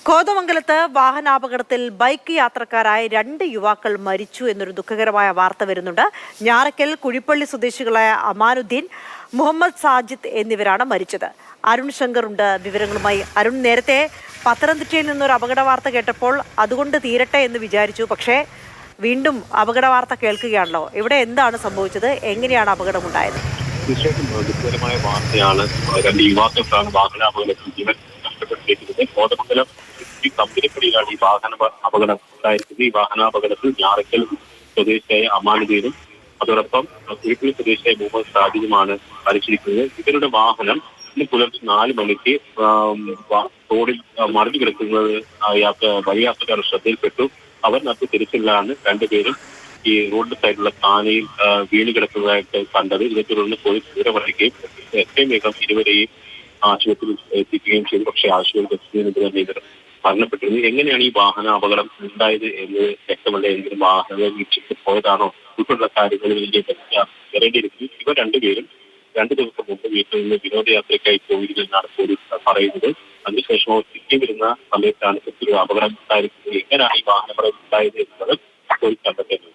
കോതമംഗലത്ത് വാഹനാപകടത്തിൽ ബൈക്ക് യാത്രക്കാരായ 2 യുവാക്കൾ മരിച്ചു എന്നൊരു ദുഃഖകരമായ വാർത്ത വരുന്നുണ്ട്. ഞാറയ്ക്കൽ കുഴിപ്പള്ളി സ്വദേശികളായ അമാനുദ്ദീൻ, മുഹമ്മദ് സാജിദ് എന്നിവരാണ് മരിച്ചത്. അരുൺ ശങ്കർ ഉണ്ട് വിവരങ്ങളുമായി. അരുൺ, നേരത്തെ പത്തനംതിട്ടയിൽ നിന്നൊരു അപകട വാർത്ത കേട്ടപ്പോൾ അതുകൊണ്ട് തീരട്ടെ എന്ന് വിചാരിച്ചു. പക്ഷേ വീണ്ടും അപകട വാർത്ത കേൾക്കുകയാണല്ലോ. ഇവിടെ എന്താണ് സംഭവിച്ചത്? എങ്ങനെയാണ് അപകടമുണ്ടായത്? തീർച്ചയായിട്ടും ദുഃഖകരമായ വാർത്തയാണ്. 2 യുവാക്കൾക്കാണ് വാഹനാപകടത്തിൽ ജീവൻ നഷ്ടപ്പെട്ടിരിക്കുന്നത്. കോതമംഗലം കമ്പനിപ്പടിയിലാണ് ഈ അപകടം ഉണ്ടായിരിക്കുന്നത്. ഈ വാഹനാപകടത്തിൽ ഞാറയ്ക്കൽ സ്വദേശിയായ അമാനുദ്ദീനും അതോടൊപ്പം കുഴിപ്പള്ളി സ്വദേശിയായ മുഹമ്മദ് സാജിദുമാണ് മരിച്ചിരിക്കുന്നത്. ഇവരുടെ വാഹനം ഇന്ന് പുലർച്ചെ 4 മണിക്ക് റോഡിൽ മറിഞ്ഞു കിടക്കുന്നത് വഴിയാത്രക്കാർ ശ്രദ്ധയിൽപ്പെട്ടു. അവർ നടത്തി തിരിച്ചിലാണ് 2 പേരും ഈ റോഡ് സൈഡിലുള്ള താനയിൽ വീണ് കിടക്കുന്നതായിട്ട് കണ്ടത്. ഇതേ തുടർന്ന് പോലീസ് വിവരമറിയിക്കുകയും എത്രയും വേഗം ഇരുവരെയും ആശുപത്രിയിൽ എത്തിക്കുകയും ചെയ്തു. പക്ഷേ ആശുപത്രിയിൽ എത്തുന്നതിന് തന്നെ ഇവർ മരണപ്പെട്ടിരുന്നു. എങ്ങനെയാണ് ഈ വാഹന അപകടം ഉണ്ടായത് എന്ന് വ്യക്തമല്ല. എങ്കിലും വാഹനം വീക്ഷിച്ച് പോയതാണോ ഉൾപ്പെടെയുള്ള കാര്യങ്ങളിൽ വലിയ വരേണ്ടിയിരിക്കുന്നു. ഇവർ 2 പേരും 2 ദിവസം മുമ്പ് വീട്ടിൽ നിന്ന് വിനോദയാത്രയ്ക്കായി പോയിരുന്നെന്നാണ് പോലീസ് പറയുന്നത്. അതിനുശേഷം തിരികെ വരുന്ന സമയത്താണ് ഇത്തരത്തിലൊരു അപകടം ഉണ്ടായിരിക്കുന്നത്. എങ്ങനെയാണ് ഈ വാഹനാപകടം ഉണ്ടായത് എന്നുള്ളത് പോലീസ് കണ്ടെത്തുന്നത്.